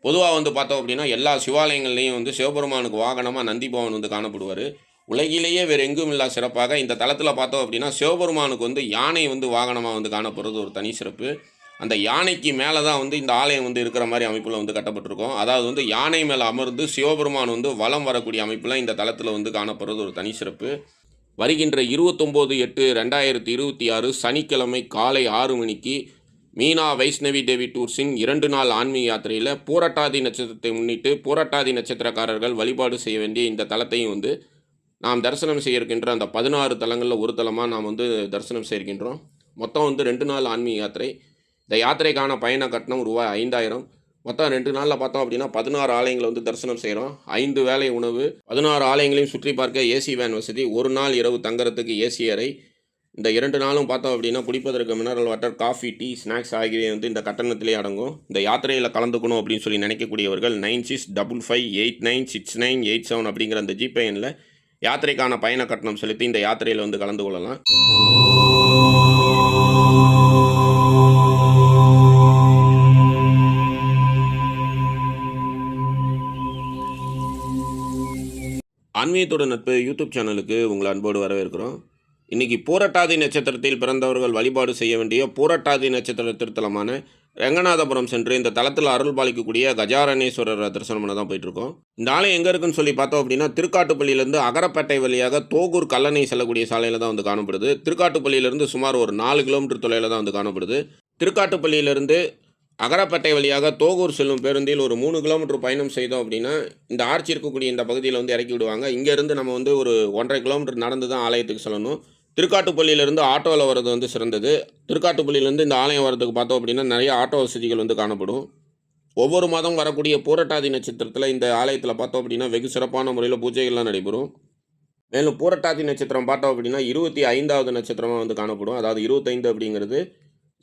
பொதுவாக வந்து பார்த்தோம் அப்படின்னா, எல்லா சிவாலயங்கள்லேயும் வந்து சிவபெருமானுக்கு வாகனமா நந்தி பவன் வந்து காணப்படுவாரு. உலகிலேயே வேறு எங்கும் இல்லா சிறப்பாக இந்த தலத்தில பார்த்தோம் அப்படின்னா, சிவபெருமானுக்கு வந்து யானை வந்து வாகனமா வந்து காணப்படுறது ஒரு தனி சிறப்பு. அந்த யானைக்கு மேல தான் வந்து இந்த ஆலயம் வந்து இருக்கிற மாரி அமைப்புல வந்து கட்டப்பட்டிருக்கும். அதாவது வந்து யானை மேல அமர்ந்து சிவபெருமான் வந்து வலம் வரக்கூடிய அமைப்புல இந்த தலத்தில வந்து காணப்படுறது ஒரு தனி சிறப்பு. வருகின்ற 29/8/2026 சனிக்கிழமை காலை 6 மணிக்கு மீனா வைஷ்ணவி தேவி டூர்ஸின் 2 நாள் ஆன்மீக யாத்திரையில் பூரட்டாதி நட்சத்திரத்தை முன்னிட்டு பூரட்டாதி நட்சத்திரக்காரர்கள் வழிபாடு செய்ய வேண்டிய இந்த தலத்தையும் வந்து நாம் தரிசனம் செய்ய இருக்கின்ற அந்த 16 தலங்களில் ஒரு தலமாக நாம் வந்து தரிசனம் செய்ய இருக்கின்றோம். மொத்தம் வந்து 2 நாள் ஆன்மீக யாத்திரை. இந்த யாத்திரைக்கான பயண கட்டணம் ரூபாய் 5000. மொத்தம் 2 நாளில் பார்த்தோம் அப்படின்னா 16 ஆலயங்களை வந்து தரிசனம் செய்கிறோம். 5 வேளை உணவு, 16 ஆலயங்களையும் சுற்றி பார்க்க ஏசி வேன் வசதி, ஒரு நாள் இரவு தங்குறதுக்கு ஏசி அறை. இந்த 2 நாளும் பார்த்தோம் அப்படின்னா குடிப்பதற்கு mineral water, coffee, tea, snacks ஆகியவை வந்து இந்த கட்டணத்திலே அடங்கும். இந்த யாத்திரையில் கலந்துக்கணும் அப்படின்னு சொல்லி நினைக்கக்கூடியவர்கள் 9655896987 அப்படிங்கிற அந்த ஜிபே எண்ணில் யாத்திரைக்கான பயண கட்டணம் செலுத்தி இந்த யாத்திரையில் வந்து கலந்து கொள்ளலாம். ஆன்மீகத்தோட நட்பு யூடியூப் சேனலுக்கு உங்களை அன்போடு வரவேற்கிறோம். இன்றைக்கி பூரட்டாதி நட்சத்திரத்தில் பிறந்தவர்கள் வழிபாடு செய்ய வேண்டிய பூரட்டாதி நட்சத்திர திருத்தலமான ரெங்கநாதபுரம் சென்று இந்த தலத்தில் அருள் பாலிக்கக்கூடிய கஜாரணேஸ்வரர் தரிசனம் பண்ண தான் போயிட்டுருக்கோம். இந்த ஆலயம் எங்கே இருக்குன்னு சொல்லி பார்த்தோம் அப்படின்னா, திருக்காட்டுப்பள்ளியிலேருந்து அகரப்பேட்டை வழியாக தோகூர் கல்லணை செல்லக்கூடிய சாலையில் தான் வந்து காணப்படுது. திருக்காட்டுப்பள்ளியிலேருந்து சுமார் ஒரு 4 கிலோமீட்டர் தொலைவில் தான் வந்து காணப்படுது. திருக்காட்டுப்பள்ளியிலேருந்து அகரப்பேட்டை வழியாக தோகூர் செல்லும் பேருந்தில் ஒரு 3 கிலோமீட்டர் பயணம் செய்தோம் அப்படின்னா, இந்த ஆர்ச்சி இருக்கக்கூடிய இந்த பகுதியில் வந்து இறக்கி விடுவாங்க. இங்கேருந்து நம்ம வந்து ஒரு 1½ கிலோமீட்டர் நடந்து தான் ஆலயத்துக்கு செல்லணும். திருக்காட்டுப்பள்ளியிலேருந்து ஆட்டோவில் வர்றது வந்து சிறந்தது. திருக்காட்டுப்பள்ளியிலேருந்து இந்த ஆலயம் வரதுக்கு பார்த்தோம் அப்படின்னா, நிறைய ஆட்டோ வசதிகள் வந்து காணப்படும். ஒவ்வொரு மாதம் வரக்கூடிய பூரட்டாதி நட்சத்திரத்தில் இந்த ஆலயத்தில் பார்த்தோம் அப்படின்னா, வெகு சிறப்பான முறையில் பூஜைகள்லாம் நடைபெறும். மேலும் பூரட்டாதி நட்சத்திரம் பார்த்தோம் அப்படின்னா 25வது நட்சத்திரமாக வந்து காணப்படும். அதாவது 25 அப்படிங்கிறது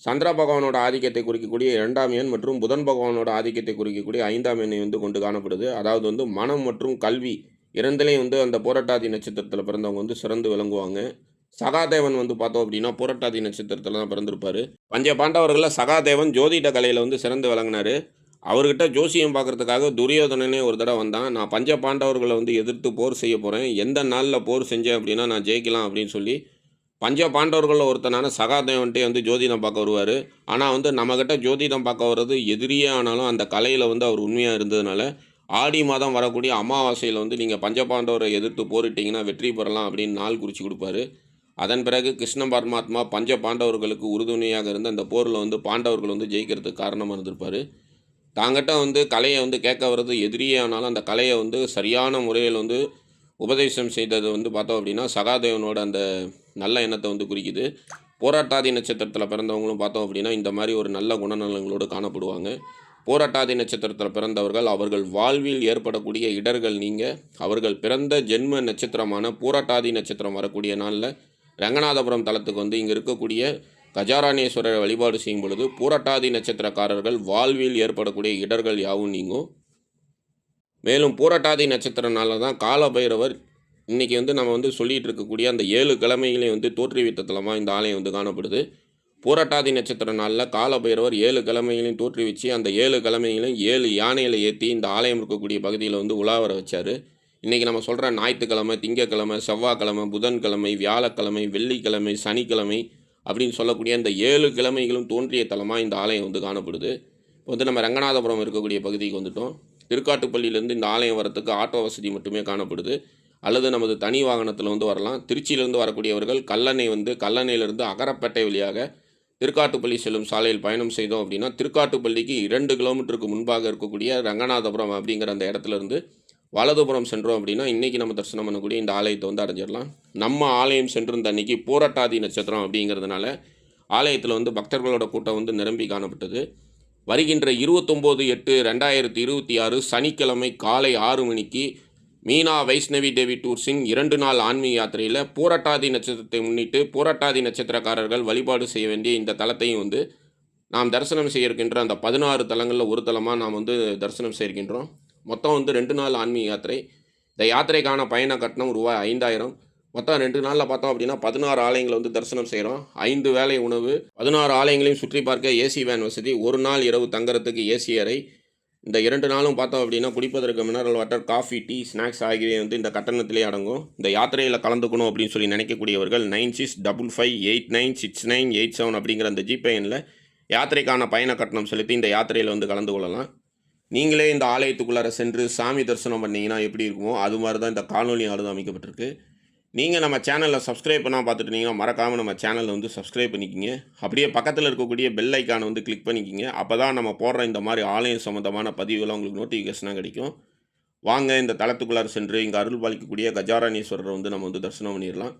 சந்திர பகவானோட ஆதிக்கத்தை குறிக்கக்கூடிய 2ஆம் எண் மற்றும் புதன் பகவானோட ஆதிக்கத்தை குறிக்கக்கூடிய 5ஆம் எண்ணை வந்து கொண்டு காணப்படுது. அதாவது வந்து மனம் மற்றும் கல்வி இரண்டுலேயும் வந்து அந்த பூரட்டாதி நட்சத்திரத்தில் பிறந்தவங்க வந்து சிறந்து விளங்குவாங்க. சகாதேவன் வந்து பார்த்தோம் அப்படின்னா பூரட்டாதி நட்சத்திரத்தில் தான் பிறந்திருப்பார். பஞ்ச பாண்டவர்களில் சகாதேவன் ஜோதிட கலையில் வந்து சிறந்து விளங்கினார். அவர்கிட்ட ஜோசியம் பார்க்குறதுக்காக துரியோதனனே ஒரு தடவை வந்தான். நான் பஞ்ச பாண்டவர்களை வந்து எதிர்த்து போர் செய்ய போகிறேன், எந்த நாளில் போர் செஞ்சேன் அப்படின்னா நான் ஜெயிக்கலாம் அப்படின்னு சொல்லி பஞ்ச பாண்டவர்களில் ஒருத்தனான சகாதேவன்ட்டே வந்து ஜோதிடம் பார்க்க வருவார். ஆனால் வந்து நம்மக்கிட்ட ஜோதிடம் பார்க்க வர்றது எதிரியே ஆனாலும் அந்த கலையில் வந்து அவர் உண்மையாக இருந்ததுனால ஆடி மாதம் வரக்கூடிய அமாவாசையில் வந்து நீங்கள் பஞ்சபாண்டவரை எதிர்த்து போரிட்டீங்கன்னா வெற்றி பெறலாம் அப்படின்னு நாள் குறித்து கொடுப்பாரு. அதன் பிறகு கிருஷ்ண பரமாத்மா பஞ்ச பாண்டவர்களுக்கு உறுதுணையாக இருந்த அந்த போரில் வந்து பாண்டவர்கள் வந்து ஜெயிக்கிறதுக்கு காரணமாக இருந்திருப்பார். தாங்கிட்ட வந்து கலையை வந்து கேட்க வர்றது எதிரியே ஆனாலும் அந்த கலையை வந்து சரியான முறையில் வந்து உபதேசம் செய்தது வந்து பார்த்தோம் அப்படின்னா சகாதேவனோட அந்த நல்ல எண்ணத்தை வந்து குறிக்குது. போராட்டாதி நட்சத்திரத்தில் பிறந்தவங்களும் பார்த்தோம் அப்படின்னா இந்த மாதிரி ஒரு நல்ல குணநலங்களோடு காணப்படுவாங்க. போராட்டாதி நட்சத்திரத்தில் பிறந்தவர்கள் அவர்கள் வாழ்வில் ஏற்படக்கூடிய இடர்கள் நீங்க அவர்கள் பிறந்த ஜென்ம நட்சத்திரமான பூரட்டாதி நட்சத்திரம் வரக்கூடிய நாளில் ரங்கநாதபுரம் தலத்துக்கு வந்து இங்கே இருக்கக்கூடிய கஜாராணேஸ்வரர் வழிபாடு செய்யும் பொழுது பூரட்டாதி நட்சத்திரக்காரர்கள் வாழ்வில் ஏற்படக்கூடிய இடர்கள் யாவும் நீங்கும். மேலும் பூரட்டாதி நட்சத்திரனால தான் காலபைரவர் இன்றைக்கி வந்து நம்ம வந்து சொல்லிகிட்டு இருக்கக்கூடிய அந்த 7 கிழமைகளையும் வந்து தோற்றுவித்த தலமாக இந்த ஆலயம் வந்து காணப்படுது. பூரட்டாதி நட்சத்திர நாளில் காலபைரவர் 7 கிழமைகளையும் தோற்றுவிச்சு அந்த 7 கிழமைகளையும் 7 யானைகளை ஏற்றி இந்த ஆலயம் இருக்கக்கூடிய பகுதியில் வந்து உலாவர வச்சார். இன்றைக்கி நம்ம சொல்கிற ஞாயிற்றுக்கிழமை, திங்கக்கிழமை, செவ்வாய்க்கிழமை, புதன்கிழமை, வியாழக்கிழமை, வெள்ளிக்கிழமை, சனிக்கிழமை அப்படின்னு சொல்லக்கூடிய இந்த 7 கிழமைகளும் தோன்றிய தலமாக இந்த ஆலயம் வந்து காணப்படுது. இப்போ வந்து நம்ம ரங்கநாதபுரம் இருக்கக்கூடிய பகுதிக்கு வந்துட்டோம். திருக்காட்டுப்பள்ளியிலேருந்து இந்த ஆலயம் வரத்துக்கு ஆட்டோ வசதி மட்டுமே காணப்படுது. அல்லது நமது தனி வாகனத்தில் வந்து வரலாம். திருச்சியிலேருந்து வரக்கூடியவர்கள் கல்லணையிலிருந்து அகரப்பேட்டை வழியாக திருக்காட்டுப்பள்ளி செல்லும் சாலையில் பயணம் செய்தோம் அப்படின்னா திருக்காட்டுப்பள்ளிக்கு 2 கிலோமீட்டருக்கு முன்பாக இருக்கக்கூடிய ரங்கநாதபுரம் அப்படிங்கிற அந்த இடத்துலேருந்து வலதுபுறம் சென்றோம் அப்படின்னா இன்றைக்கி நம்ம தரிசனம் பண்ணக்கூடிய இந்த ஆலயத்தை வந்து அடைஞ்சிடலாம். நம்ம ஆலயம் சென்றிருந்த அன்றைக்கி பூரட்டாதி நட்சத்திரம் அப்படிங்கிறதுனால ஆலயத்தில் வந்து பக்தர்களோட கூட்டம் வந்து நிரம்பி காணப்பட்டது. வருகின்ற 29/8/2026 சனிக்கிழமை காலை 6 மணிக்கு மீனா வைஷ்ணவி தேவி டூர்ஸின் 2 நாள் ஆன்மீக யாத்திரையில் பூரட்டாதி நட்சத்திரத்தை முன்னிட்டு பூரட்டாதி நட்சத்திரக்காரர்கள் வழிபாடு செய்ய வேண்டிய இந்த தலத்தையும் வந்து நாம் தரிசனம் செய்ய இருக்கின்ற அந்த 16 தலங்களில் ஒரு தலமாக நாம் வந்து தரிசனம் செய்கின்றோம். மொத்தம் வந்து 2 நாள் ஆன்மீக யாத்திரை. இந்த யாத்திரைக்கான பயண கட்டணம் ரூபாய் 5000. மொத்தம் 2 நாளில் பார்த்தோம் அப்படின்னா 16 ஆலயங்களை வந்து தரிசனம் செய்கிறோம். 5 வேளை உணவு, 16 ஆலயங்களையும் சுற்றி பார்க்க ஏசி வேன் வசதி, ஒரு நாள் இரவு தங்குறதுக்கு ஏசி அறை. இந்த 2 நாளும் பார்த்தோம் அப்படின்னா, குடிப்பதற்கு mineral water, coffee, tea, snacks ஆகியவை வந்து இந்த கட்டணத்திலே அடங்கும். இந்த யாத்திரையில கலந்துக்கணும் அப்படின்னு சொல்லி நினைக்கக்கூடியவர்கள் 9655896987 அப்படிங்கிற அந்த ஜிபே எண்ணில யாத்திரைக்கான பயண கட்டணம் செலுத்தி இந்த யாத்திரையில வந்து கலந்து கொள்ளலாம். நீங்களே இந்த ஆலயத்துக்குள்ளார சென்று சாமி தரிசனம் பண்ணீங்கன்னா எப்படி இருக்குமோ, அது மாரி தான் இந்த காணொளியானது அமைக்கப்பட்டிருக்கு. நீங்க நம்ம சேனல சப்ஸ்கிரைப் பண்ணாம பார்த்துட்டு இருந்தீங்கன்னா, மறக்காம நம்ம சேனல வந்து சப்ஸ்கிரைப் பண்ணிக்கங்க. அப்படியே பக்கத்தில இருக்கக்கூடிய பெல் ஐகான வந்து கிளிக் பண்ணிக்கங்க. அப்பதான் நம்ம போடுற இந்த மாரி ஆலயம் சம்மந்தமான பதிவுகள்லாம் உங்களுக்கு நோட்டிஃபிகேஷனா கிடைக்கும். வாங்க இந்த தலத்துக்குள்ளார சென்று இங்கு அருள் பாலிக்கக்கூடிய கஜாராணீஸ்வரர வந்து நம்ம வந்து தரிசனம் பண்ணிறலாம்.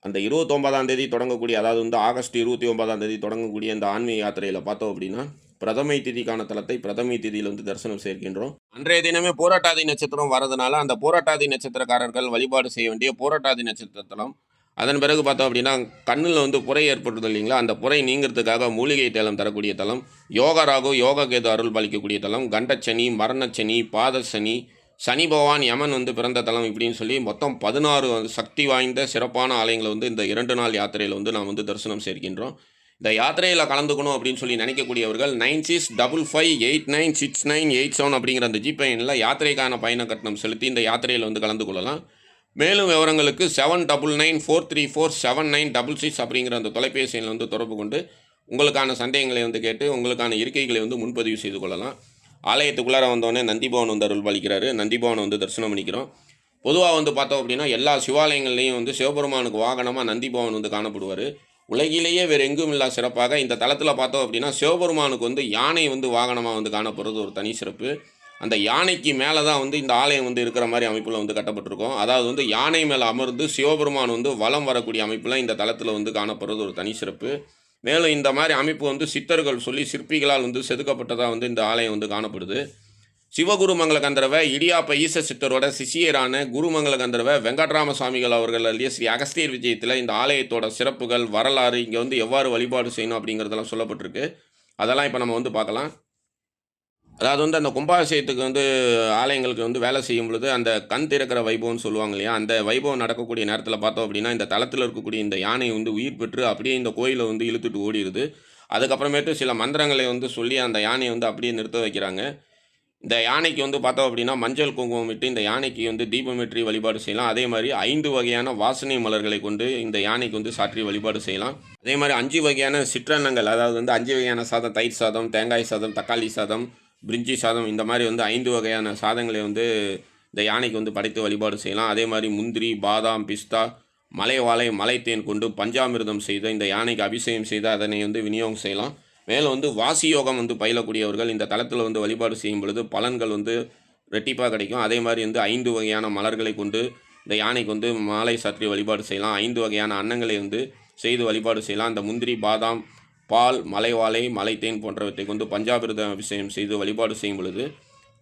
அந்த 29ஆம் தேதி தொடங்கக்கூடிய, அதாவது வந்து ஆகஸ்ட் 29ஆம் தேதி தொடங்கக்கூடிய இந்த ஆன்மீக யாத்திரையில பார்த்தோம் அப்படின்னா, பிரதமை திதிக்கான தலத்தை பிரதமை திதியில வந்து தரிசனம் செய்கின்றோம். அன்றைய தினமே பூரட்டாதி நட்சத்திரம் வரதுனால, அந்த பூரட்டாதி நட்சத்திரக்காரர்கள் வழிபாடு செய்ய வேண்டிய பூரட்டாதி நட்சத்திர தலம். அதன் பிறகு பார்த்தோம் அப்படின்னா, கண்ணுல வந்து புரை ஏற்படுது இல்லைங்களா? அந்த புரை நீங்கிறதுக்காக மூலிகை தைலம் தரக்கூடிய தலம். யோக ராகு, யோக கேது அருள் பாலிக்கக்கூடிய தலம். கண்டச்சனி, மரணச்சனி, பாதசனி, சனி பகவான், யமன் வந்து பிறந்த தலம் இப்படின்னு சொல்லி மொத்தம் 16 சக்தி வாய்ந்த சிறப்பான ஆலயங்களை வந்து இந்த 2 நாள் யாத்திரையில வந்து நாம் வந்து தரிசனம் செய்கின்றோம். இந்த யாத்திரையில கலந்துக்கணும் அப்படின்னு சொல்லி நினைக்கக்கூடியவர்கள் 9655896987 அப்படிங்கிற அந்த ஜிபே எண்ணில யாத்திரைக்கான பயண கட்டணம் செலுத்தி இந்த யாத்திரையில வந்து கலந்து கொள்ளலாம். மேலும் விவரங்களுக்கு 7994347966 அப்படிங்கிற அந்த தொலைபேசி எண்ணில் வந்து தொடர்பு கொண்டு உங்களுக்கான சந்தேகங்களை வந்து கேட்டு உங்களுக்கான இருக்கைகளை வந்து முன்பதிவு செய்து கொள்ளலாம். ஆலயத்துக்குள்ளார வந்தோடனே நந்திபவன் வந்து அருள் பாலிக்கிறாரு. நந்திபவனை வந்து தரிசனம் பண்ணிக்கிறோம். பொதுவாக வந்து பார்த்தோம் அப்படின்னா, எல்லா சிவாலயங்கள்லேயும் வந்து சிவபெருமானுக்கு வாகனமாக நந்திபவன் வந்து காணப்படுவார். உலகிலேயே வேறு எங்கும் இல்லா சிறப்பாக இந்த தலத்தில் பார்த்தோம் அப்படின்னா, சிவபெருமானுக்கு வந்து யானை வந்து வாகனமாக வந்து காணப்படுறது ஒரு தனி சிறப்பு. அந்த யானைக்கு மேலே தான் வந்து இந்த ஆலயம் வந்து இருக்கிற மாதிரி அமைப்பில் வந்து கட்டப்பட்டிருக்கும். அதாவது வந்து யானை மேலே அமர்ந்து சிவபெருமான் வந்து வலம் வரக்கூடிய அமைப்பில் இந்த தலத்தில் வந்து காணப்படுறது ஒரு தனி சிறப்பு. மேலும் இந்த மாதிரி அமைப்பு வந்து சித்தர்கள் சொல்லி சிற்பிகளால் வந்து செதுக்கப்பட்டதாக வந்து இந்த ஆலயம் வந்து காணப்படுது. சிவகுருமங்கல கந்தர்வ இடியாப்ப ஈச சித்தரோட சிஷியரான குருமங்கல கந்தர்வ வெங்கட்ராம சுவாமிகள் அவர்கள் அருளிய ஸ்ரீ அகஸ்தியர் விஜயத்தில் இந்த ஆலயத்தோட சிறப்புகள், வரலாறு, இங்கே வந்து எவ்வாறு வழிபாடு செய்யணும் அப்படிங்கிறதெல்லாம் சொல்லப்பட்டிருக்கு. அதெல்லாம் இப்போ நம்ம வந்து பார்க்கலாம். அதாவது வந்து அந்த கும்பாபிஷேகத்துக்கு வந்து ஆலயங்களுக்கு வந்து வேலை செய்யும் பொழுது, அந்த கண் திறக்கிற வைபவம்னு சொல்லுவாங்க இல்லையா? அந்த வைபவம் நடக்கக்கூடிய நேரத்தில பார்த்தோம் அப்படின்னா, இந்த தலத்தில இருக்கக்கூடிய இந்த யானை வந்து உயிர் பெற்று அப்படியே இந்த கோயில வந்து இழுத்துட்டு ஓடிருது. அதுக்கப்புறமேட்டு சில மந்திரங்களை வந்து சொல்லி அந்த யானைய வந்து அப்படியே நிறுத்த வைக்கிறாங்க. இந்த யானைக்கு வந்து பார்த்தோம் அப்படின்னா, மஞ்சள் குங்குமம் இட்டு இந்த யானைக்கு வந்து தீபமேற்றி வழிபாடு செய்யலாம். அதே மாரி 5 வகையான வாசனை மலர்களை கொண்டு இந்த யானைக்கு வந்து சாற்றி வழிபாடு செய்யலாம். அதே மாரி 5 வகையான சிற்றன்னங்கள், அதாவது வந்து 5 வகையான சாதம், தயிர் சாதம், தேங்காய் சாதம், தக்காளி சாதம், பிரிஞ்சி சாதம், இந்த மாரி வந்து 5 வகையான சாதங்களை வந்து இந்த யானைக்கு வந்து படைத்து வழிபாடு செய்யலாம். அதே மாரி முந்திரி, பாதாம், பிஸ்தா, மலைவாழை, மலைத்தேன் கொண்டு பஞ்சாமிர்தம் செய்து இந்த யானைக்கு அபிஷேகம் செய்து அதனை வந்து விநியோகம் செய்யலாம். மேலும் வந்து வாசி யோகம் வந்து பயிலக்கூடியவர்கள் இந்த தலத்தில் வந்து வழிபாடு செய்யும் பொழுது பலன்கள் வந்து ரெட்டிப்பாக கிடைக்கும். அதே மாதிரி வந்து 5 வகையான மலர்களை கொண்டு இந்த யானைக்கு வந்து மாலை சாற்றி வழிபாடு செய்யலாம். 5 வகையான அன்னங்களை வந்து செய்து வழிபாடு செய்யலாம். இந்த முந்திரி, பாதாம், பால், மலைவாழை, மலைத்தேன் போன்றவற்றை கொண்டு பஞ்சாமிர்த அபிஷேகம் செய்து வழிபாடு செய்யும் பொழுது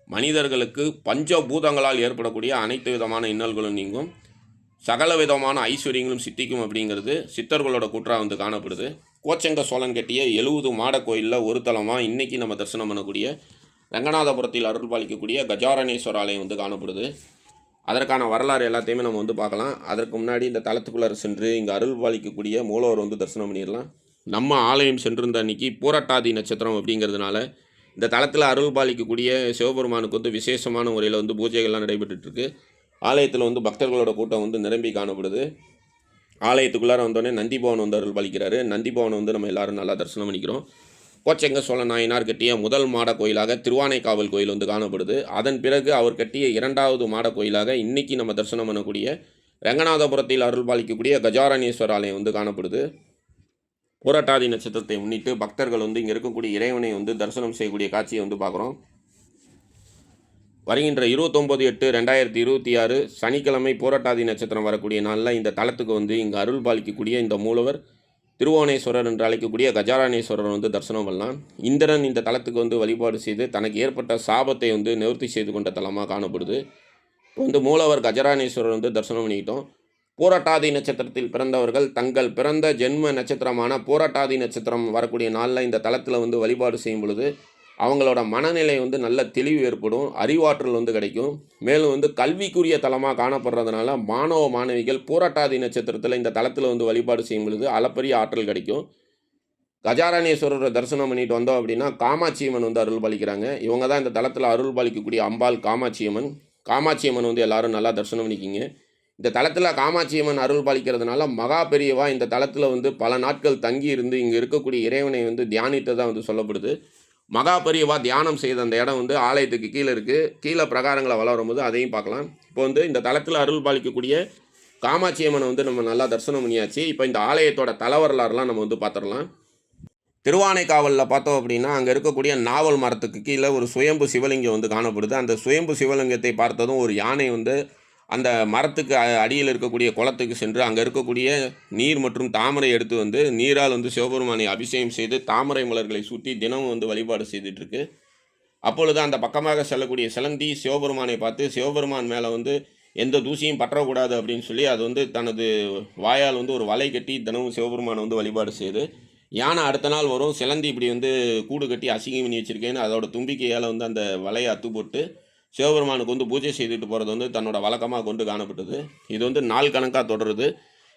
மனிதர்களுக்கு பஞ்சபூதங்களால் ஏற்படக்கூடிய அனைத்து விதமான இன்னல்களும் நீங்கும், சகல விதமான ஐஸ்வர்யங்களும் சித்திக்கும் அப்படிங்கிறது சித்தர்களோட கூற்றாக வந்து காணப்படுது. கோச்செங்க சோழன் கட்டிய 70 மாட கோயிலில் ஒரு தலமாக இன்றைக்கி நம்ம தரிசனம் பண்ணக்கூடிய ரங்கநாதபுரத்தில் அருள் பாலிக்கக்கூடிய கஜாரணேஸ்வர ஆலயம் வந்து காணப்படுது. அதற்கான வரலாறு எல்லாத்தையுமே நம்ம வந்து பார்க்கலாம். அதற்கு முன்னாடி இந்த தலத்துக்குள்ளார சென்று இங்கே அருள் பாலிக்கக்கூடிய மூலவர் வந்து தரிசனம் பண்ணிடலாம். நம்ம ஆலயம் சென்றிருந்த அன்றைக்கி பூரட்டாதி நட்சத்திரம் அப்படிங்கிறதுனால இந்த தலத்தில் அருள் பாலிக்கக்கூடிய சிவபெருமானுக்கு வந்து விசேஷமான முறையில் வந்து பூஜைகள்லாம் நடைபெற்றுருக்கு. ஆலயத்தில் வந்து பக்தர்களோட கூட்டம் வந்து நிரம்பி காணப்படுது. ஆலயத்துக்குள்ளார வந்தோடனே நந்திபவன் வந்து அருள் பாலிக்கிறாரு. நந்திபவனை வந்து நம்ம எல்லாரும் நல்லா தரிசனம் பண்ணிக்கிறோம். கோச்செங்க சோழ நாயனார் கட்டிய முதல் மாட கோயிலாக திருவானைக்காவல் கோயில் வந்து காணப்படுது. அதன் பிறகு அவர் கட்டிய 2வது மாட கோயிலாக இன்றைக்கி நம்ம தரிசனம் பண்ணக்கூடிய ரங்கநாதபுரத்தில் அருள் பாலிக்கக்கூடிய கஜாரணேஸ்வர ஆலயம் வந்து காணப்படுது. பூரட்டாதி நட்சத்திரத்தை முன்னிட்டு பக்தர்கள் வந்து இங்கே இருக்கக்கூடிய இறைவனை வந்து தரிசனம் செய்யக்கூடிய காட்சியை வந்து பார்க்குறோம். வருகின்ற 29/8/2026 சனிக்கிழமை பூரட்டாதி நட்சத்திரம் வரக்கூடிய நாளில் இந்த தலத்துக்கு வந்து இங்கே அருள் பாலிக்கக்கூடிய இந்த மூலவர் திருவோணேஸ்வரர் என்று அழைக்கக்கூடிய கஜாராணேஸ்வரர் வந்து தரிசனம் பண்ணலாம். இந்திரன் இந்த தலத்துக்கு வந்து வழிபாடு செய்து தனக்கு ஏற்பட்ட சாபத்தை வந்து நிவர்த்தி செய்து கொண்ட தலமாக காணப்படுது. இப்போ வந்து மூலவர் கஜராணேஸ்வரர் வந்து தரிசனம் பண்ணிக்கிட்டோம். பூரட்டாதி நட்சத்திரத்தில் பிறந்தவர்கள் தங்கள் பிறந்த ஜென்ம நட்சத்திரமான பூரட்டாதி நட்சத்திரம் வரக்கூடிய நாளில் இந்த தலத்தில் வந்து வழிபாடு செய்யும் பொழுது அவங்களோட மனநிலை வந்து நல்ல தெளிவு ஏற்படும், அறிவாற்றல் வந்து கிடைக்கும். மேலும் வந்து கல்விக்குரிய தலமாக காணப்படுறதுனால மாணவ மாணவிகள் பூரட்டாதி நட்சத்திரத்தில் இந்த தலத்தில் வந்து வழிபாடு செய்யும் பொழுது அளப்பரிய ஆற்றல் கிடைக்கும். கஜாராணேஸ்வரரை தரிசனம் பண்ணிட்டு வந்தோம் அப்படின்னா காமாட்சி அம்மன் வந்து அருள் பாலிக்கிறாங்க. இவங்க தான் இந்த தலத்தில் அருள் பாலிக்கக்கூடிய அம்பாள் காமாட்சி அம்மன். காமாட்சி அம்மன் வந்து எல்லாரும் நல்லா தரிசனம் பண்ணிக்கிங்க. இந்த தலத்தில் காமாட்சி அம்மன் அருள் பாலிக்கிறதுனால மகா பெரியவா இந்த தலத்தில் வந்து பல நாட்கள் தங்கி இருந்து இங்கே இருக்கக்கூடிய இறைவனை வந்து தியானித்ததாக வந்து சொல்லப்படுது. மகா பெரியவா தியானம் செய்த அந்த இடம் வந்து ஆலயத்துக்கு கீழே இருக்குது. கீழே பிரகாரங்களை வளரும்போது அதையும் பார்க்கலாம். இப்போ வந்து இந்த தலத்தில் அருள் பாலிக்கக்கூடிய காமாட்சி அம்மனை வந்து நம்ம நல்லா தரிசனம் பண்ணியாச்சு. இப்போ இந்த ஆலயத்தோட தல வரலாறுலாம் நம்ம வந்து பார்த்துடலாம். திருவானைக்காவலில் பார்த்தோம் அப்படின்னா அங்கே இருக்கக்கூடிய நாவல் மரத்துக்கு கீழே ஒரு சுயம்பு சிவலிங்கம் வந்து காணப்படுது. அந்த சுயம்பு சிவலிங்கத்தை பார்த்ததும் ஒரு யானை வந்து அந்த மரத்துக்கு அடியில் இருக்கக்கூடிய குளத்துக்கு சென்று அங்கே இருக்கக்கூடிய நீர் மற்றும் தாமரை எடுத்து வந்து நீரால் வந்து சிவபெருமானை அபிஷேகம் செய்து தாமரை மலர்களை சுற்றி தினமும் வந்து வழிபாடு செய்துட்ருக்கு. அப்பொழுது அந்த பக்கமாக செல்லக்கூடிய சிலந்தி சிவபெருமானை பார்த்து சிவபெருமான் மேலே வந்து எந்த தூசியும் பற்றக்கூடாது அப்படின்னு சொல்லி அது வந்து தனது வாயால் வந்து ஒரு வலை கட்டி தினமும் சிவபெருமானை வந்து வழிபாடு செய்து யானை அடுத்த நாள் வரும். சிலந்தி இப்படி வந்து கூடு கட்டி அசிங்கம் பண்ணி வச்சுருக்கேன்னு அதோட தும்பிக்கையால் வந்து அந்த வலையை அத்து போட்டு சிவபெருமானுக்கு வந்து பூஜை செய்துட்டு போகிறது வந்து தன்னோட வழக்கமாக கொண்டு காணப்பட்டது. இது வந்து நாள் கணக்காக தொடருது.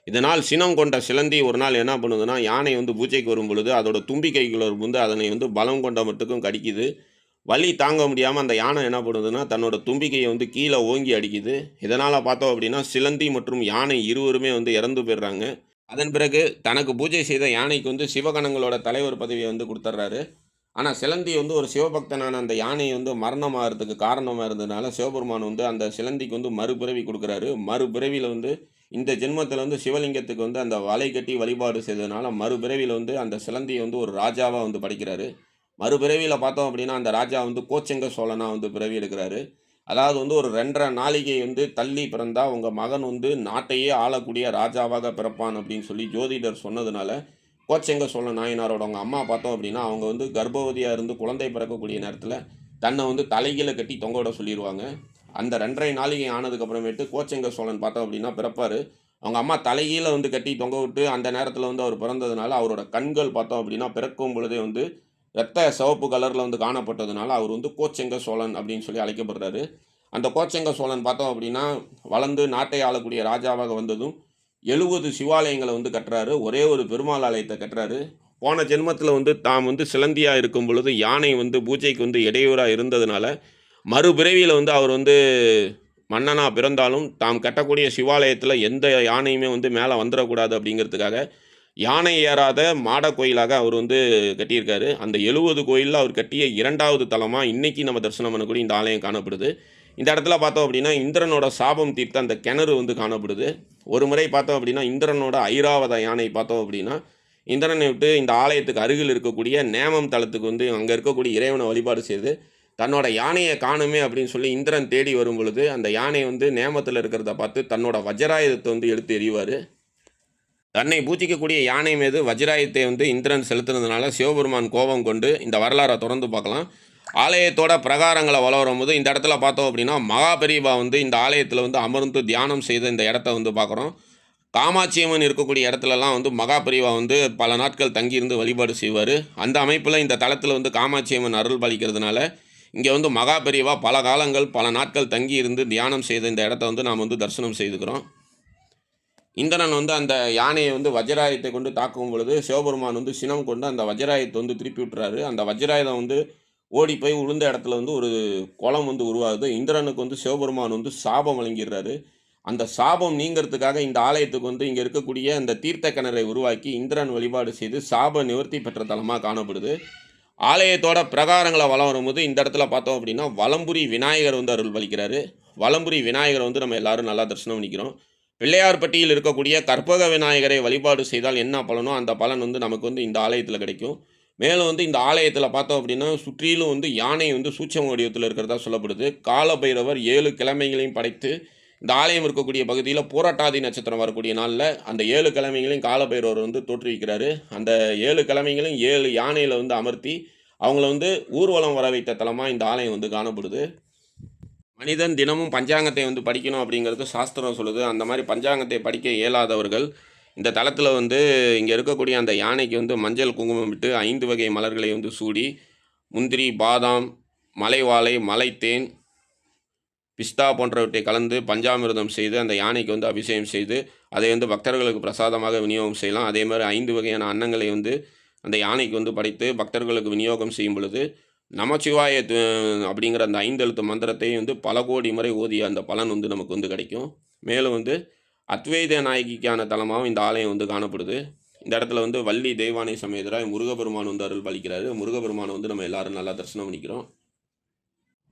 இதனால் சினம் கொண்ட சிலந்தி ஒரு நாள் என்ன பண்ணுதுன்னா யானை வந்து பூஜைக்கு வரும் பொழுது அதோட தும்பிக்கைக்குள்ள வந்து அதனை வந்து பலம் கொண்ட மட்டுக்கும் கடிக்குது. வலி தாங்க முடியாமல் அந்த யானை என்ன பண்ணுதுன்னா தன்னோட தும்பிக்கையை வந்து கீழே ஓங்கி அடிக்குது. இதனால் பார்த்தோம் அப்படின்னா சிலந்தி மற்றும் யானை இருவருமே வந்து இறந்து போயிடுறாங்க. அதன் பிறகு தனக்கு பூஜை செய்த யானைக்கு வந்து சிவகணங்களோட தலைவர் பதவியை வந்து கொடுத்துட்றாரு. ஆனால் சிலந்தி வந்து ஒரு சிவபக்தனான அந்த யானையை வந்து மரணமாகிறதுக்கு காரணமாக இருந்ததுனால சிவபெருமான் வந்து அந்த சிலந்திக்கு வந்து மறுபிறவி கொடுக்குறாரு. மறுபிறவியில் வந்து இந்த ஜென்மத்தில் வந்து சிவலிங்கத்துக்கு வந்து அந்த வலை கட்டி வழிபாடு செய்ததுனால மறுபிறவியில் வந்து அந்த சிலந்தியை வந்து ஒரு ராஜாவாக வந்து படைக்கிறாரு. மறுபிறவியில் பார்த்தோம் அப்படின்னா அந்த ராஜா வந்து கோச்செங்க சோழனாக வந்து பிறவி எடுக்கிறாரு. அதாவது வந்து ஒரு 2½ நாளிகை வந்து தள்ளி பிறந்தா உங்கள் மகன் வந்து நாட்டையே ஆளக்கூடிய ராஜாவாக பிறப்பான் அப்படின்னு சொல்லி ஜோதிடர் சொன்னதுனால கோச்செங்க சோழ நாயனாரோட அவங்க அம்மா பார்த்தோம் அப்படின்னா அவங்க வந்து கர்ப்பவதியாக இருந்து குழந்தை பிறக்கக்கூடிய நேரத்தில் தன்னை வந்து தலைகீழ கட்டி தொங்க விட சொல்லிடுவாங்க. அந்த 2½ நாளிகை ஆனதுக்கப்புறமேட்டு கோச்செங்க சோழன் பார்த்தோம் அப்படின்னா பிறப்பார். அவங்க அம்மா தலைகீழ வந்து கட்டி தொங்க விட்டு அந்த நேரத்தில் வந்து அவர் பிறந்ததுனால அவரோட கண்கள் பார்த்தோம் அப்படின்னா பிறக்கும் பொழுதே வந்து இரத்த சிவப்பு கலரில் வந்து காணப்பட்டதுனால அவர் வந்து கோச்செங்க சோழன் அப்படின்னு சொல்லி அழைக்கப்படுறாரு. அந்த கோச்செங்க சோழன் பார்த்தோம் அப்படின்னா வளர்ந்து நாட்டை ஆளக்கூடிய ராஜாவாக வந்ததும் 70 சிவாலயங்களை வந்து கட்டுறாரு. ஒரே ஒரு பெருமாள் ஆலயத்தை கட்டுறாரு. போன ஜென்மத்தில் வந்து தாம் வந்து சிலந்தியாக இருக்கும் பொழுது யானை வந்து பூஜைக்கு வந்து இடையூறாக இருந்ததுனால மறுபிறவியில் வந்து அவர் வந்து மன்னனாக பிறந்தாலும் தாம் கட்டக்கூடிய சிவாலயத்தில் எந்த யானையுமே வந்து மேலே வந்துடக்கூடாது அப்படிங்கிறதுக்காக யானை ஏறாத மாட கோயிலாக அவர் வந்து கட்டியிருக்காரு. அந்த 70 கோயிலில் அவர் கட்டிய 2வது தலமாக இன்றைக்கி நம்ம தரிசனம் பண்ணக்கூடிய இந்த ஆலயம் காணப்படுது. இந்த இடத்துல பார்த்தோம் அப்படின்னா இந்திரனோட சாபம் தீர்த்த அந்த கிணறு வந்து காணப்படுது. ஒரு முறை பார்த்தோம் அப்படின்னா இந்திரனோட ஐராவத யானை பார்த்தோம் அப்படின்னா இந்திரனை விட்டு இந்த ஆலயத்துக்கு அருகில் இருக்கக்கூடிய நேமம் தலத்துக்கு வந்து அங்கே இருக்கக்கூடிய இறைவனை வழிபாடு செய்து தன்னோட யானையை காணுமே அப்படின்னு சொல்லி இந்திரன் தேடி வரும் பொழுது அந்த யானை வந்து நேமத்தில் இருக்கிறத பார்த்து தன்னோட வஜ்ராயுதத்தை வந்து எடுத்து எறிவார். தன்னை பூஜிக்கக்கூடிய யானை மீது வஜ்ராயுதத்தை வந்து இந்திரன் செலுத்துனதுனால சிவபெருமான் கோபம் கொண்டு இந்த வரலாறை தொடர்ந்து பார்க்கலாம். ஆலயத்தோட பிரகாரங்களை வளரும் போது இந்த இடத்துல பார்த்தோம் அப்படின்னா மகா பெரியவா வந்து இந்த ஆலயத்தில் வந்து அமர்ந்து தியானம் செய்த இந்த இடத்த வந்து பார்க்குறோம். காமாட்சி அம்மன் இருக்கக்கூடிய இடத்துலலாம் வந்து மகா பெரியவா வந்து பல நாட்கள் தங்கியிருந்து வழிபாடு செய்வார். அந்த அமைப்பில் இந்த தலத்தில் வந்து காமாட்சி அம்மன் அருள் பாலிக்கிறதுனால இங்கே வந்து மகா பெரியவா பல காலங்கள் பல நாட்கள் தங்கி இருந்து தியானம் செய்த இந்த இடத்த வந்து நாம் வந்து தரிசனம் செய்துக்கிறோம். இந்திரன் வந்து அந்த யானையை வந்து வஜ்ராயுதத்தை கொண்டு தாக்கும் பொழுது சிவபெருமான் வந்து சினம் கொண்டு அந்த வஜ்ராயுதத்தை வந்து திருப்பி விட்டுறாரு. அந்த வஜ்ராயுதம் வந்து ஓடி போய் விழுந்த இடத்துல வந்து ஒரு குளம் வந்து உருவாகுது. இந்திரனுக்கு வந்து சிவபெருமான் வந்து சாபம் வழங்கிடுறாரு. அந்த சாபம் நீங்கிறதுக்காக இந்த ஆலயத்துக்கு வந்து இங்கே இருக்கக்கூடிய அந்த தீர்த்த கிணறை உருவாக்கி இந்திரன் வழிபாடு செய்து சாப நிவர்த்தி பெற்ற தலமாக காணப்படுது. ஆலயத்தோட பிரகாரங்களை வலம் வரும்போது இந்த இடத்துல பார்த்தோம் அப்படின்னா வலம்புரி விநாயகர் வந்து அருள் பாலிக்கிறாரு. வலம்புரி விநாயகரை வந்து நம்ம எல்லாரும் நல்லா தரிசனம் பண்ணிக்கிறோம். பிள்ளையார்பட்டியில் இருக்கக்கூடிய கற்பக விநாயகரை வழிபாடு செய்தால் என்ன பலனோ அந்த பலன் வந்து நமக்கு வந்து இந்த ஆலயத்தில் கிடைக்கும். மேலும் வந்து இந்த ஆலயத்தில் பார்த்தோம் அப்படின்னா சுற்றிலும் வந்து யானை வந்து சூட்சம வடிவத்தில் இருக்கிறதா சொல்லப்படுது. காலபைரவர் 7 கிழமைகளையும் படைத்து இந்த ஆலயம் இருக்கக்கூடிய பகுதியில் பூரட்டாதி நட்சத்திரம் வரக்கூடிய நாளில் அந்த 7 கிழமைகளையும் காலபைரவர் வந்து தோற்றுவிக்கிறாரு. அந்த 7 கிழமைகளையும் 7 யானையில் வந்து அமர்த்தி அவங்கள வந்து ஊர்வலம் வர வைத்த தலமாக இந்த ஆலயம் வந்து காணப்படுது. மனிதன் தினமும் பஞ்சாங்கத்தை வந்து படிக்கணும் அப்படிங்கிறது சாஸ்திரம் சொல்லுது. அந்த மாதிரி பஞ்சாங்கத்தை படிக்க இயலாதவர்கள் இந்த தலத்தில் வந்து இங்கே இருக்கக்கூடிய அந்த யானைக்கு வந்து மஞ்சள் குங்குமம் விட்டு 5 வகை மலர்களை வந்து சூடி முந்திரி பாதாம் மலை வாழை மலைத்தேன் பிஸ்தா போன்றவற்றை கலந்து பஞ்சாமிர்தம் செய்து அந்த யானைக்கு வந்து அபிஷேகம் செய்து அதை வந்து பக்தர்களுக்கு பிரசாதமாக விநியோகம் செய்யலாம். அதே மாதிரி 5 வகையான அன்னங்களை வந்து அந்த யானைக்கு வந்து படைத்து பக்தர்களுக்கு விநியோகம் செய்யும் பொழுது நமச்சிவாய அப்படிங்கிற அந்த 5 எழுத்து மந்திரத்தையும் வந்து பல கோடி முறை ஓதிய அந்த பலன் வந்து நமக்கு வந்து கிடைக்கும். மேலும் வந்து அத்வைத நாயகிக்கான தலமாகவும் இந்த ஆலயம் வந்து காணப்படுது. இந்த இடத்துல வந்து வள்ளி தெய்வானை சமேதராய் முருகப்பெருமான் வந்து அருள் பாலிக்கிறாரு. முருகப்பெருமானை வந்து நம்ம எல்லாரும் நல்லா தரிசனம் பண்ணிக்கிறோம்.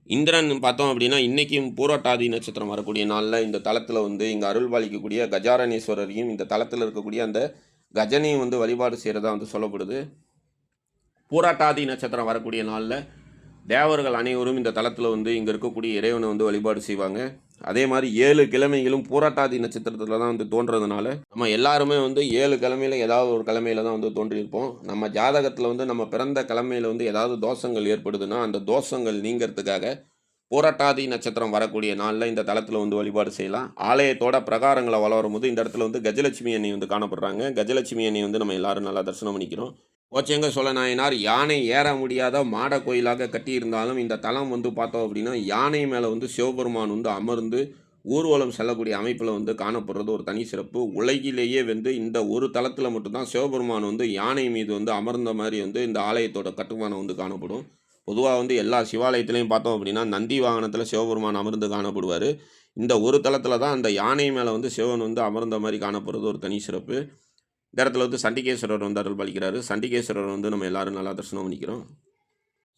இந்திரன் பார்த்தோம் அப்படின்னா, இன்னைக்கும் பூரட்டாதி நட்சத்திரம் வரக்கூடிய நாள்ல இந்த தலத்தில வந்து இங்க அருள் பாலிக்கக்கூடிய கஜாரணேஸ்வரரையும், இந்த தலத்தில இருக்கக்கூடிய அந்த கஜனையும் வந்து வழிபாடு செய்றதா வந்து சொல்லப்படுது. பூரட்டாதி நட்சத்திரம் வரக்கூடிய நாள்ல தேவர்கள் அனைவரும் இந்த தலத்தில வந்து இங்க இருக்கக்கூடிய இறைவனை வந்து வழிபாடு செய்வாங்க. அதே மாரி 7 கிழமைகளும் பூரட்டாதி நட்சத்திரத்தில தான் வந்து தோன்றதுனால, நம்ம எல்லாருமே வந்து 7 கிழமையில ஏதாவது ஒரு கிழமையில தான் வந்து தோன்றியிருப்போம். நம்ம ஜாதகத்தில வந்து நம்ம பிறந்த கிழமையில வந்து ஏதாவது தோஷங்கள் ஏற்படுதுன்னா, அந்த தோஷங்கள் நீங்கிறதுக்காக பூரட்டாதி நட்சத்திரம் வரக்கூடிய நாள்ல இந்த தலத்தில வந்து வழிபாடு செய்யலாம். ஆலயத்தோட பிரகாரங்கள வலம் வரும்போது இந்த இடத்துல வந்து கஜலட்சுமி அன்னை வந்து காணப்படுறாங்க. கஜலட்சுமி அன்னை வந்து நம்ம எல்லாரும் நல்லா தரிசனம் பண்ணிக்கிறோம். கோச்செங்க சோழ நாயனார் யானை ஏற முடியாத மாட கோயிலாக கட்டியிருந்தாலும், இந்த தலம் வந்து பார்த்தோம் அப்படின்னா, யானை மேல வந்து சிவபெருமான் வந்து அமர்ந்து ஊர்வலம் செல்லக்கூடிய அமைப்பில வந்து காணப்படுறது ஒரு தனி சிறப்பு. உலகிலேயே வந்து இந்த ஒரு தலத்தில மட்டும் தான் சிவபெருமான் வந்து யானை மீது வந்து அமர்ந்த மாரி வந்து இந்த ஆலயத்தோட கட்டுமானம் வந்து காணப்படும். பொதுவா வந்து எல்லா சிவாலயத்திலயும் பார்த்தோம் அப்படின்னா, நந்தி வாகனத்தில சிவபெருமான் அமர்ந்து காணப்படுவாரு. இந்த ஒரு தலத்தில தான் அந்த யானை மேல வந்து சிவன் வந்து அமர்ந்த மாரி காணப்படுறது ஒரு தனி சிறப்பு. இந்த இடத்துல வந்து சண்டிகேஸ்வரர் வந்து அருள் பாலிக்கிறாரு. சண்டிகேஸ்வரர் வந்து நம்ம எல்லாரும் நல்லா தரிசனம் பண்ணிக்கிறோம்.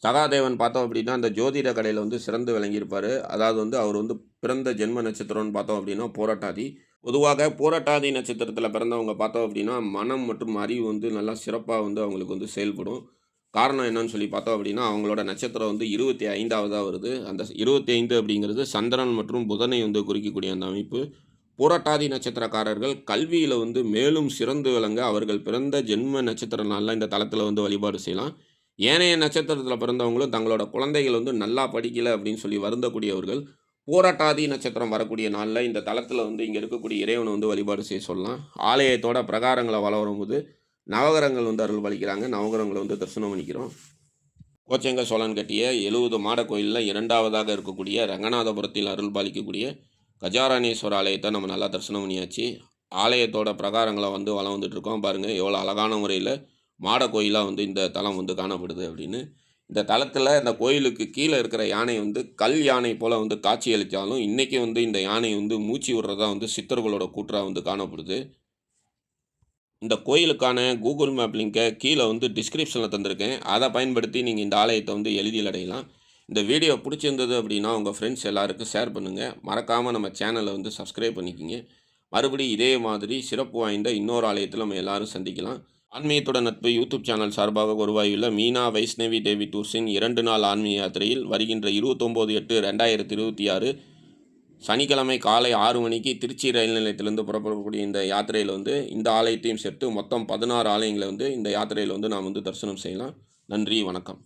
சகாதேவன் பார்த்தோம் அப்படின்னா, அந்த ஜோதிட கலையில வந்து சிறந்து விளங்கியிருப்பாரு. அதாவது வந்து அவர் வந்து பிறந்த ஜென்ம நட்சத்திரம்னு பார்த்தோம் அப்படின்னா, பூரட்டாதி. பொதுவாக பூரட்டாதி நட்சத்திரத்தில பிறந்தவங்க பார்த்தோம் அப்படின்னா, மனம் மற்றும் அறிவு வந்து நல்லா சிறப்பா வந்து அவங்களுக்கு வந்து செயல்படும். காரணம் என்னன்னு சொல்லி பார்த்தோம் அப்படின்னா, அவங்களோட நட்சத்திரம் வந்து 25வதா வருது. அந்த 25 அப்படிங்கிறது சந்திரன் மற்றும் புதனை வந்து குறிக்கக்கூடிய அந்த அமைப்பு. பூரட்டாதி நட்சத்திரக்காரர்கள் கல்வியில வந்து மேலும் சிறந்து விளங்க அவர்கள் பிறந்த ஜென்ம நட்சத்திர நாள்ல இந்த தலத்தில வந்து வழிபாடு செய்யலாம். ஏனைய நட்சத்திரத்தில பிறந்தவங்களும் தங்களோட குழந்தைகள் வந்து நல்லா படிக்கல அப்படின்னு சொல்லி வருந்தக்கூடியவர்கள், பூரட்டாதி நட்சத்திரம் வரக்கூடிய நாள்ல இந்த தலத்தில வந்து இங்க இருக்கக்கூடிய இறைவன வந்து வழிபாடு செய்ய சொல்லலாம். ஆலயத்தோட பிரகாரங்கள வலம் வரும்போது நவகிரகங்கள் வந்து அருள் பாலிக்கிறாங்க. நவகிரகங்கள வந்து தரிசனம் பண்ணிக்கிறோம். கோச்செங்க சோழன் கட்டிய 70 மாட கோயில்ல 2வதாக இருக்கக்கூடிய ரங்கநாதபுரத்தில் அருள் பாலிக்கக்கூடிய கஜாராணேஸ்வர ஆலயத்த நம்ம நல்லா தரிசனம் பண்ணியாச்சு. ஆலயத்தோட பிரகாரங்கள வந்து வலம் வந்துட்டுருக்கோம். பாருங்க எவ்வளோ அழகான முறையில மாட கோயிலா வந்து இந்த தலம் வந்து காணப்படுது அப்படின்னு. இந்த தலத்தில இந்த கோயிலுக்கு கீழ இருக்கிற யானை வந்து கல் யானை போல வந்து காட்சியளித்தாலும், இன்னைக்கு வந்து இந்த யானை வந்து மூச்சு விடுறதா வந்து சித்தர்களோட கூற்றா வந்து காணப்படுது. இந்த கோயிலுக்கான கூகுள் மேப் லிங்க்கை கீழே வந்து டிஸ்கிரிப்ஷனில் தந்திருக்கேன். அதை பயன்படுத்தி நீங்கள் இந்த ஆலயத்தை வந்து எளிதில் அடையலாம். இந்த வீடியோ பிடிச்சிருந்தது அப்படின்னா உங்கள் ஃப்ரெண்ட்ஸ் எல்லாருக்கும் ஷேர் பண்ணுங்கள். மறக்காமல் நம்ம சேனலை வந்து சப்ஸ்கிரைப் பண்ணிக்கிங்க. மறுபடியும் இதே மாதிரி சிறப்பு வாய்ந்த இன்னொரு ஆலயத்தில் நம்ம எல்லாரும் சந்திக்கலாம். ஆன்மீகத்தோட நட்பு யூடியூப் சேனல் சார்பாக உருவாகியுள்ள மீனா வைஷ்ணவி தேவி டூர்ஸின் 2 நாள் ஆன்மீக யாத்திரையில் வருகின்ற 29/8/2026 சனிக்கிழமை காலை 6 மணிக்கு திருச்சி ரயில் நிலையத்திலிருந்து புறப்படக்கூடிய இந்த யாத்திரையில வந்து, இந்த ஆலயத்தையும் சேர்த்து மொத்தம் 16 ஆலயங்கள வந்து இந்த யாத்திரையில வந்து நாம் வந்து தரிசனம் செய்யலாம். நன்றி, வணக்கம்.